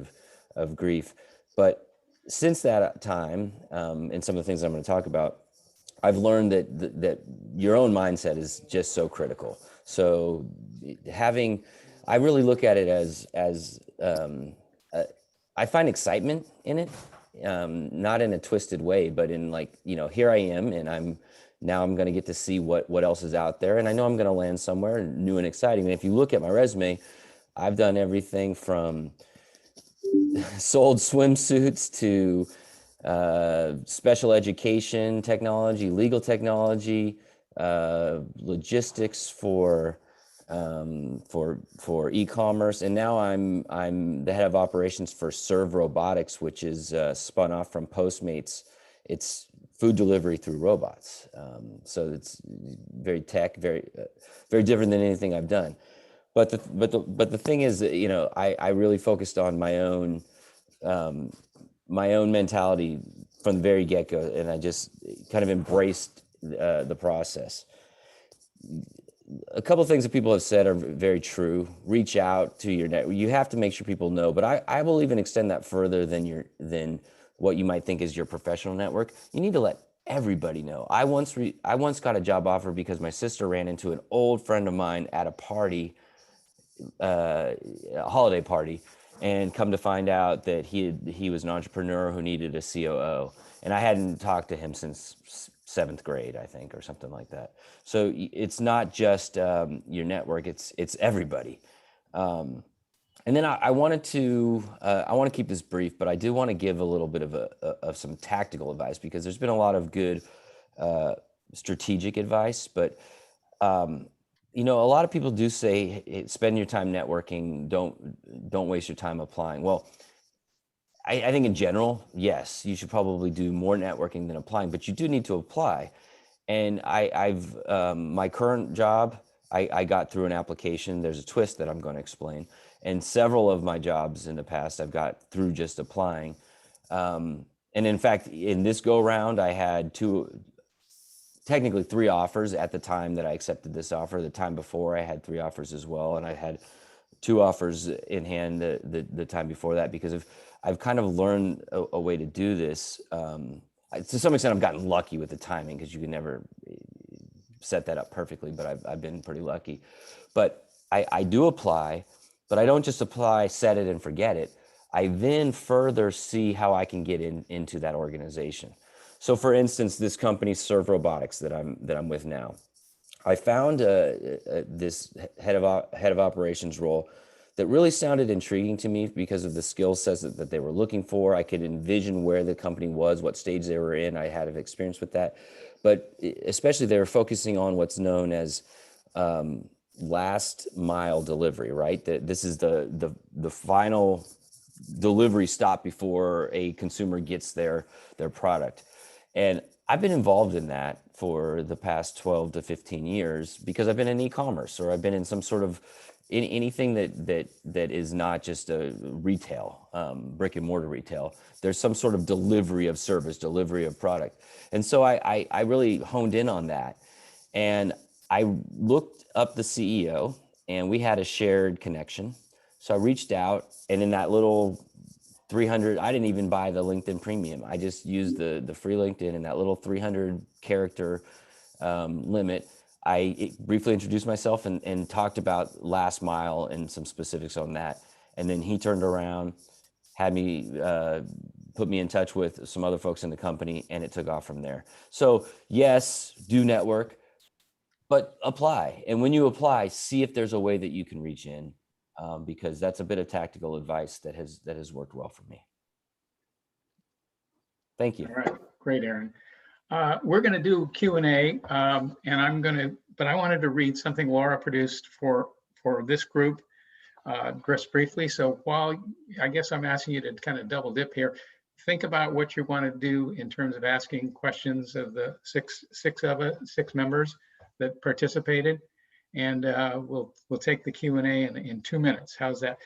of grief. But since that time, and some of the things I'm going to talk about, I've learned that your own mindset is just so critical. So I really look at it as I find excitement in it, not in a twisted way, but in like, here I am, and I'm going to get to see what else is out there. And I know I'm going to land somewhere new and exciting. And if you look at my resume, I've done everything from sold swimsuits to special education technology, legal technology, logistics for e-commerce, and now I'm the head of operations for Serve Robotics, which is spun off from Postmates. It's food delivery through robots, so it's very tech, very different than anything I've done. But the thing is that I really focused on my own mentality from the very get-go, and I just kind of embraced the process. A couple of things that people have said are very true. Reach out to your network. You have to make sure people know, but I will even extend that further than what you might think is your professional network. You need to let everybody know. I once got a job offer because my sister ran into an old friend of mine at a party, a holiday party, and come to find out that he was an entrepreneur who needed a COO, and I hadn't talked to him since 7th grade, I think, or something like that. So it's not just your network; it's everybody. And then I want to keep this brief, but I do want to give a little bit of some tactical advice, because there's been a lot of good strategic advice, but you know, a lot of people do say, hey, spend your time networking, don't waste your time applying. Well, I think in general, yes, you should probably do more networking than applying, but you do need to apply. And I've my current job, I got through an application. There's a twist that I'm going to explain. And several of my jobs in the past, I've got through just applying. And in fact, in this go round, I had technically 3 offers at the time that I accepted this offer. The time before, I had 3 offers as well, and I had 2 offers in hand the time before that, because I've kind of learned a way to do this. To some extent, I've gotten lucky with the timing, because you can never set that up perfectly, but I've been pretty lucky. But I do apply, but I don't just apply, set it, and forget it. I then further see how I can get into that organization. So, for instance, this company, Serve Robotics, that I'm with now, I found this head of operations role that really sounded intriguing to me because of the skill sets that they were looking for. I could envision where the company was, what stage they were in. I had experience with that, but especially they were focusing on what's known as last mile delivery. Right, this is the final delivery stop before a consumer gets their product. And I've been involved in that for the past 12 to 15 years because I've been in e-commerce, or I've been in some sort of anything that is not just a retail, brick and mortar retail. There's some sort of delivery of service, delivery of product. And so I really honed in on that. And I looked up the CEO, and we had a shared connection. So I reached out, and in that little 300, I didn't even buy the LinkedIn Premium. I just used the free LinkedIn, and that little 300 character limit. I briefly introduced myself and talked about last mile and some specifics on that. And then he turned around, had me put me in touch with some other folks in the company, and it took off from there. So yes, do network, but apply. And when you apply, see if there's a way that you can reach in. Because that's a bit of tactical advice that has worked well for me. Thank you. All right, great, Aaron. We're going to do Q&A, and but I wanted to read something Laura produced for this group just briefly. So while I guess I'm asking you to kind of double dip here, think about what you want to do in terms of asking questions of the six members that participated. And we'll take the Q&A in 2 minutes. How's that?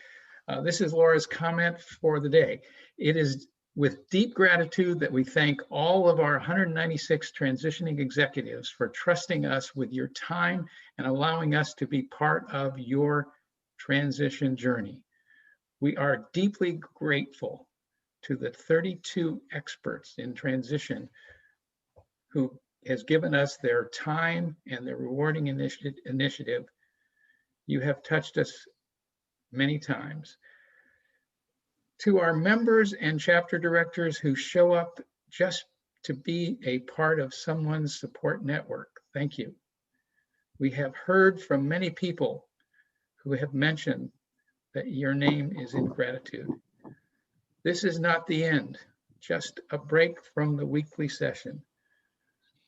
This is Laura's comment for the day. It is with deep gratitude that we thank all of our 196 transitioning executives for trusting us with your time and allowing us to be part of your transition journey. We are deeply grateful to the 32 experts in transition who has given us their time and their rewarding initiative. You have touched us many times. To our members and chapter directors who show up just to be a part of someone's support network, thank you. We have heard from many people who have mentioned that your name is in gratitude. This is not the end, just a break from the weekly session.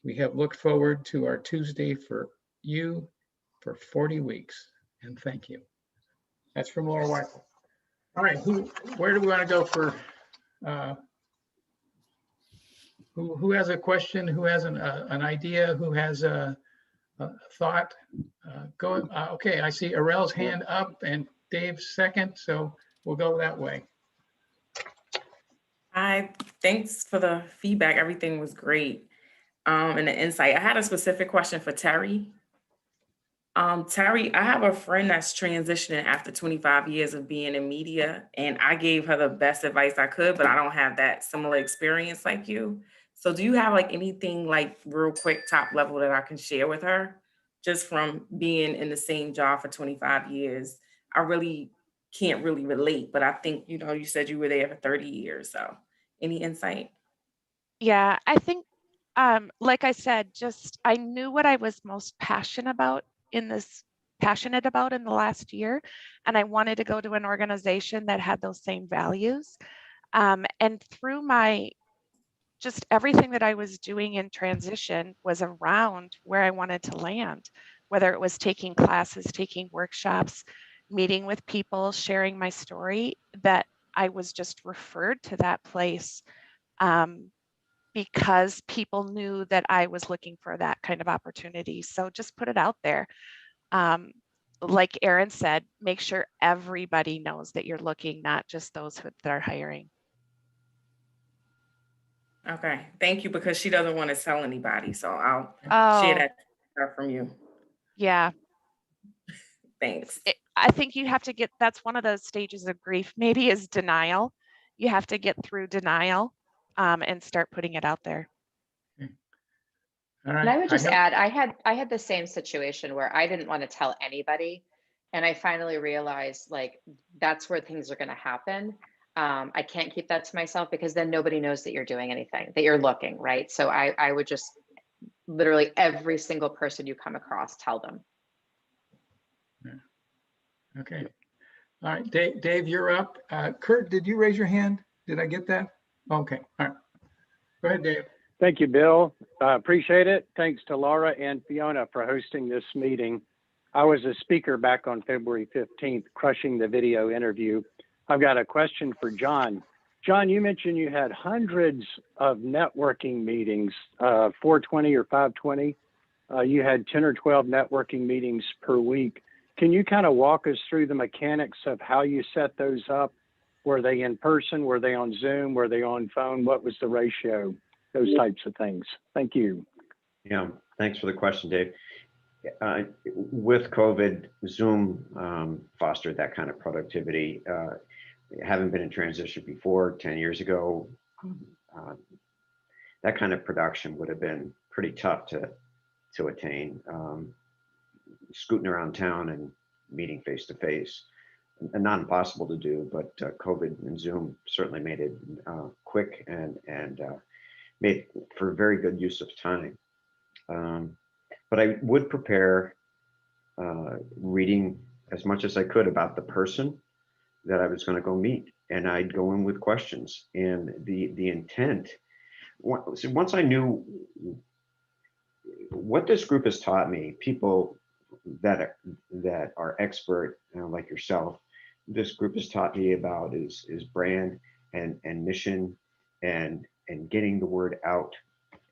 We have looked forward to our Tuesday for you for 40 weeks, and thank you. That's from Laura Weifel. All right, where do we want to go for, who has a question, who has an idea, who has a thought? Okay, I see Arel's hand up and Dave's second, so we'll go that way. I Thanks for the feedback. Everything was great. And the insight. I had a specific question for Teri. Teri, I have a friend that's transitioning after 25 years of being in media, and I gave her the best advice I could, but I don't have that similar experience like you. So do you have like anything like real quick top level that I can share with her just from being in the same job for 25 years? I really can't really relate, but I think, you said you were there for 30 years. So any insight? Yeah, I think, like I said, just I knew what I was most passionate about in the last year, and I wanted to go to an organization that had those same values. And through just everything that I was doing in transition was around where I wanted to land, whether it was taking classes, taking workshops, meeting with people, sharing my story, that I was just referred to that place. Because people knew that I was looking for that kind of opportunity. So just put it out there. Like Erin said, make sure everybody knows that you're looking, not just those that are hiring. Okay, thank you, because she doesn't want to tell anybody. So I'll share Oh, that from you. yeah. Thanks. I think you have to that's one of those stages of grief, maybe, is denial. You have to get through denial and start putting it out there. All right. And I would just add, I had the same situation where I didn't want to tell anybody. And I finally realized, like, that's where things are going to happen. I can't keep that to myself, because then nobody knows that you're doing anything, that you're looking, right? So I would just literally every single person you come across, tell them. Yeah. Okay. All right, Dave, you're up. Kurt, did you raise your hand? Did I get that? Okay. All right. Go ahead, Dave. Thank you, Bill. Appreciate it. Thanks to Laura and Fiona for hosting this meeting. I was a speaker back on February 15th, crushing the video interview. I've got a question for John. John, you mentioned you had hundreds of networking meetings, 420 or 520. You had 10 or 12 networking meetings per week. Can you kind of walk us through the mechanics of how you set those up? Were they in person? Were they on Zoom? Were they on phone? What was the ratio? Those types of things. Thank you. Yeah, thanks for the question, Dave. With COVID, Zoom fostered that kind of productivity. Having been in transition before 10 years ago, that kind of production would have been pretty tough to attain. Scooting around town and meeting face to face, and not impossible to do, but COVID and Zoom certainly made it quick and made for very good use of time. But I would prepare reading as much as I could about the person that I was going to go meet, and I'd go in with questions. And the intent, once I knew what this group has taught me, people that are expert, like yourself, this group has taught me about is brand and mission and getting the word out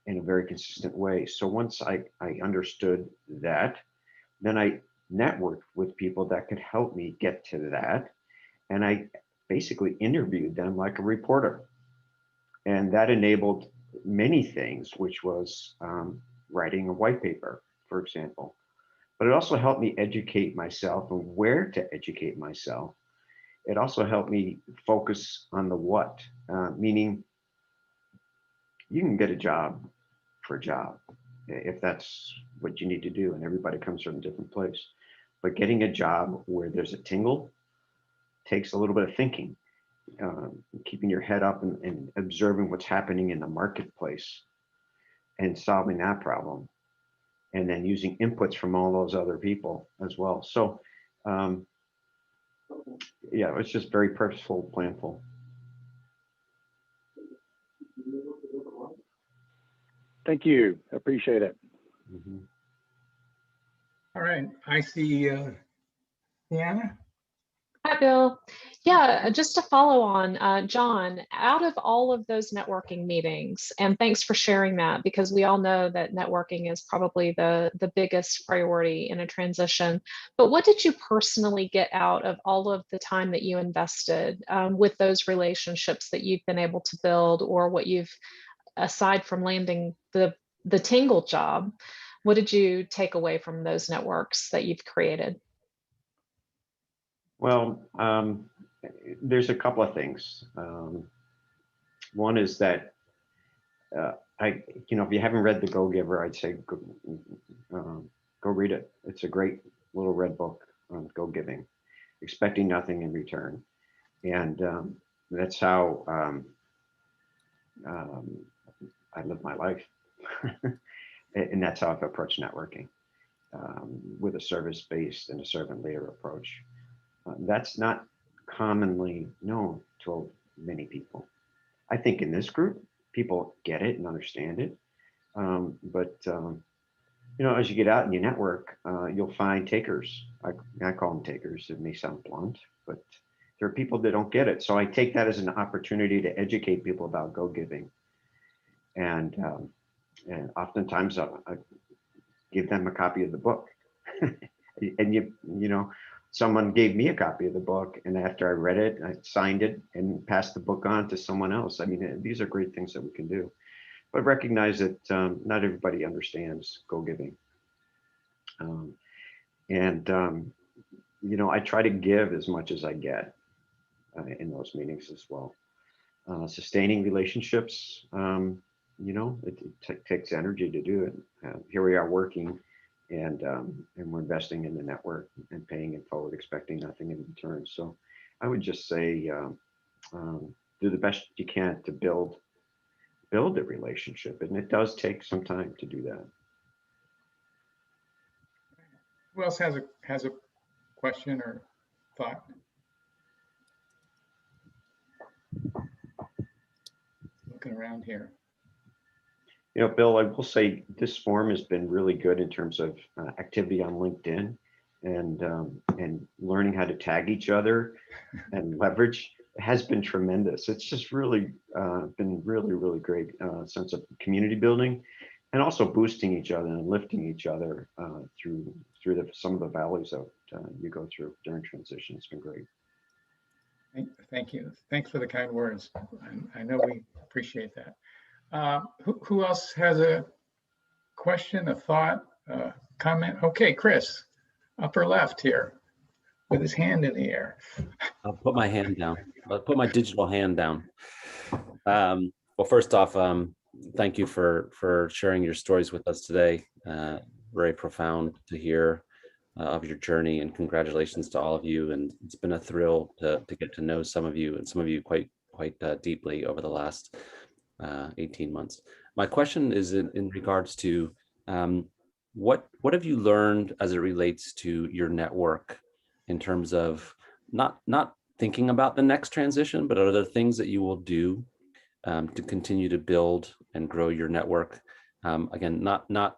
in a very consistent way. So once I understood that, then I networked with people that could help me get to that. And I basically interviewed them like a reporter. And that enabled many things, which was writing a white paper, for example. But it also helped me educate myself and where to educate myself. It also helped me focus on the what, meaning you can get a job for a job if that's what you need to do, and everybody comes from a different place. But getting a job where there's a tingle takes a little bit of thinking, keeping your head up and observing what's happening in the marketplace and solving that problem, and then using inputs from all those other people as well. So yeah, it's just very purposeful, planful. Thank you. Appreciate it. Mm-hmm. All right. I see Deanna. Hi, Bill. Yeah, just to follow on, John, out of all of those networking meetings, and thanks for sharing that, because we all know that networking is probably the biggest priority in a transition. But what did you personally get out of all of the time that you invested with those relationships that you've been able to build, or what you've, aside from landing the Tingle job, what did you take away from those networks that you've created? Well, there's a couple of things. One is that if you haven't read The Go Giver, I'd say go read it. It's a great little red book on go giving, expecting nothing in return, and that's how I live my life, and that's how I've approached networking, with a service-based and a servant leader approach. That's not commonly known to many people. I think in this group, people get it and understand it. But as you get out and you network, you'll find takers. I call them takers. It may sound blunt, but there are people that don't get it. So I take that as an opportunity to educate people about go giving. And oftentimes I give them a copy of the book. And someone gave me a copy of the book, and after I read it, I signed it and passed the book on to someone else. I mean, these are great things that we can do, but recognize that not everybody understands go giving. I try to give as much as I get in those meetings as well. Sustaining relationships, it takes energy to do it. Here we are working, and we're investing in the network and paying it forward, expecting nothing in return. So I would just say, do the best you can to build the relationship, and it does take some time to do that. Who else has a question or thought? Looking around here. Bill, I will say this forum has been really good in terms of activity on LinkedIn and learning how to tag each other and leverage has been tremendous. It's just really been really great sense of community building, and also boosting each other and lifting each other through some of the valleys that you go through during transition. It's been great. Thank you. Thanks for the kind words. I know we appreciate that. Who else has a question, a thought, a comment? Okay, Chris, upper left here with his hand in the air. I'll put my hand down. I'll put my digital hand down. Well, first off, thank you for sharing your stories with us today. Very profound to hear of your journey, and congratulations to all of you. And it's been a thrill to get to know some of you, and some of you quite deeply over the last 18 months. My question is in regards to what have you learned as it relates to your network in terms of not thinking about the next transition, but are there things that you will do to continue to build and grow your network? Again, not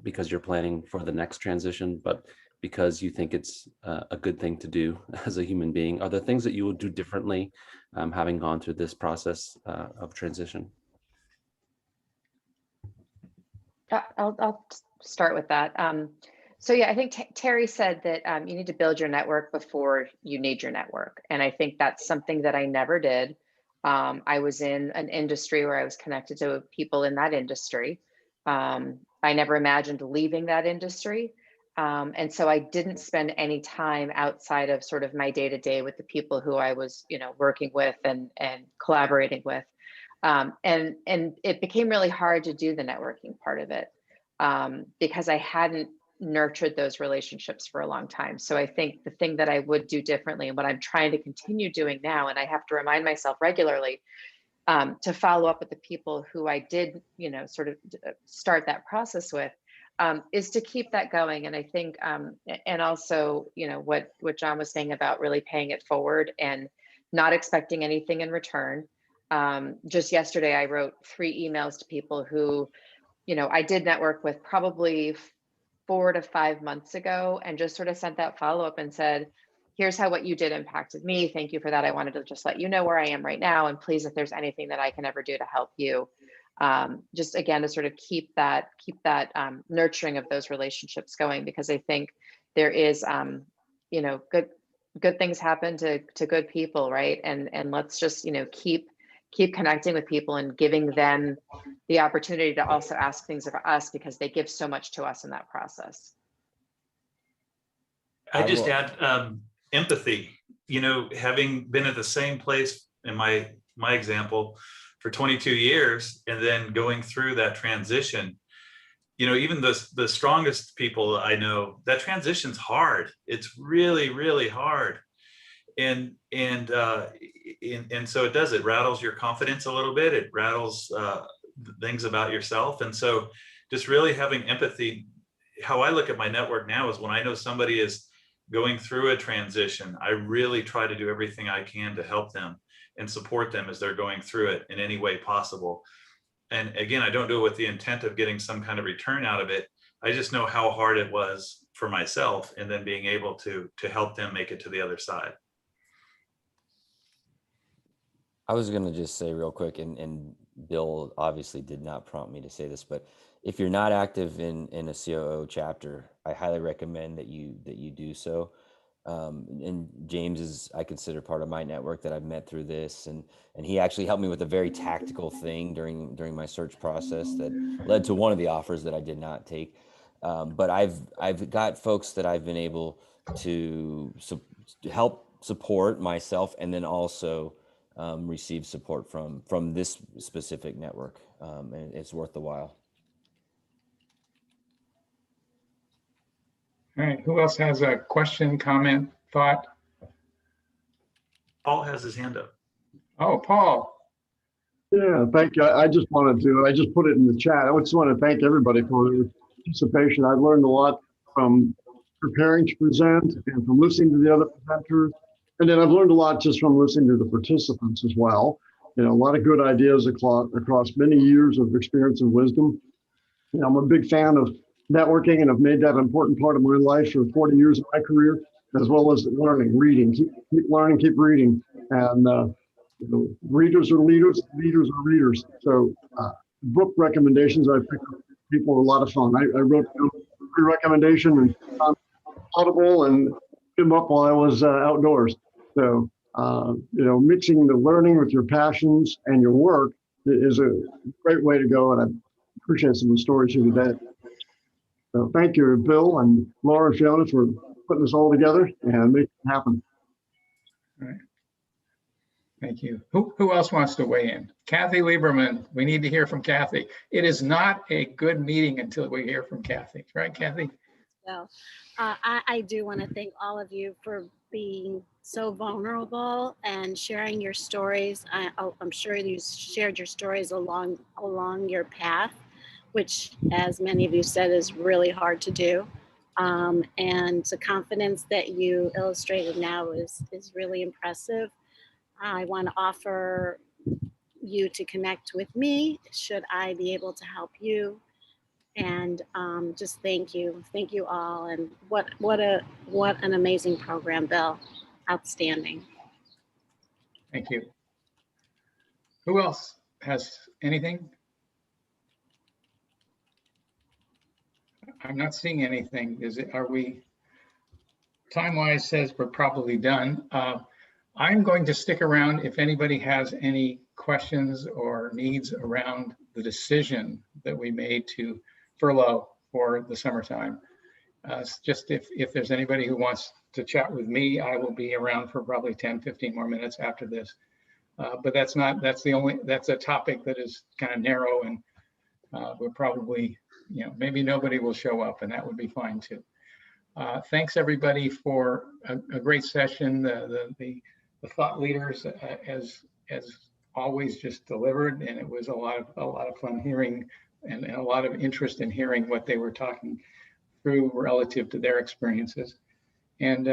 because you're planning for the next transition, but because you think it's a good thing to do as a human being. Are there things that you will do differently having gone through this process of transition? I'll start with that. So yeah, I think Teri said that you need to build your network before you need your network. And I think that's something that I never did. I was in an industry where I was connected to people in that industry. I never imagined leaving that industry. And so I didn't spend any time outside of sort of my day-to-day with the people who I was, working with and collaborating with. And it became really hard to do the networking part of it because I hadn't nurtured those relationships for a long time. So I think the thing that I would do differently, and what I'm trying to continue doing now, and I have to remind myself regularly to follow up with the people who I did, sort of start that process with, is to keep that going. And I think, and also, what John was saying about really paying it forward and not expecting anything in return. Just yesterday, I wrote 3 emails to people who, I did network with probably 4 to 5 months ago, and just sort of sent that follow-up and said, here's how what you did impacted me. Thank you for that. I wanted to just let you know where I am right now. And please, if there's anything that I can ever do to help you, just again, to sort of keep that nurturing of those relationships going, because I think there is, you know, good things happen to good people, right? And let's just, you know, keep connecting with people and giving them the opportunity to also ask things of us, because they give so much to us in that process. I just add empathy. You know, having been at the same place in my example for 22 years, and then going through that transition, you know, even the strongest people I know, that transition's hard. It's really, really hard. And so it rattles your confidence a little bit. It rattles things about yourself. And so just really having empathy. How I look at my network now is when I know somebody is going through a transition, I really try to do everything I can to help them and support them as they're going through it in any way possible. And again, I don't do it with the intent of getting some kind of return out of it. I just know how hard it was for myself, and then being able to help them make it to the other side. I was going to just say real quick, and Bill obviously did not prompt me to say this, but if you're not active in a COO chapter, I highly recommend that you do so. And James is, I consider, part of my network that I've met through this, and he actually helped me with a very tactical thing during my search process that led to one of the offers that I did not take. But I've got folks that I've been able to help support myself, and then also receive support from this specific network, and it's worth the while. All right, who else has a question, comment, thought? Paul has his hand up. Oh, Paul. Yeah, thank you. I just put it in the chat. I just want to thank everybody for their participation. I've learned a lot from preparing to present and from listening to the other presenters. And then I've learned a lot just from listening to the participants as well. You know, a lot of good ideas across many years of experience and wisdom. You know, I'm a big fan of networking, and I've made that an important part of my life for 40 years of my career, as well as learning, reading, keep learning, keep reading. And you know, readers are leaders, leaders are readers. So book recommendations, I picked up people, a lot of fun. I wrote a recommendation and Audible and put them up while I was outdoors. So, you know, mixing the learning with your passions and your work is a great way to go. And I appreciate some of the stories here today. So thank you, Bill and Laura and Fiona, for putting this all together and making it happen. All right. Thank you. Who else wants to weigh in? Kathy Lieberman, we need to hear from Kathy. It is not a good meeting until we hear from Kathy, right, Kathy? So I do want to thank all of you for being so vulnerable and sharing your stories. I'm sure you shared your stories along your path, which, as many of you said, is really hard to do. And the confidence that you illustrated now is really impressive. I want to offer you to connect with me should I be able to help you. And just thank you all. And what an amazing program, Bill. Outstanding. Thank you. Who else has anything? I'm not seeing anything. Are we, time-wise says we're probably done. I'm going to stick around if anybody has any questions or needs around the decision that we made to furlough for the summertime. Just if there's anybody who wants to chat with me, I will be around for probably 10, 15 more minutes after this. But that's a topic that is kind of narrow, and we're probably, you know, maybe nobody will show up, and that would be fine too. Thanks everybody for a great session. The thought leaders, as always, just delivered, and it was a lot of fun hearing and a lot of interest in hearing what they were talking through relative to their experiences. And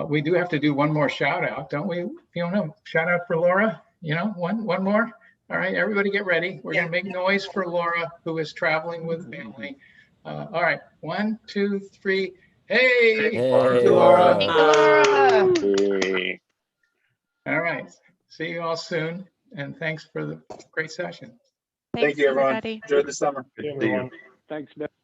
we do have to do one more shout out, don't we, Fiona? Shout out for Laura, you know, one more. All right, everybody get ready. We're gonna make noise for Laura, who is traveling with family. All right, 1, 2, 3. Hey, Hey, Laura. Laura. Thank you, Laura. Hey. All right. See you all soon. And thanks for the great session. Thanks, you, everyone. everybody. Enjoy the summer. Good to see you. Thanks, Beck.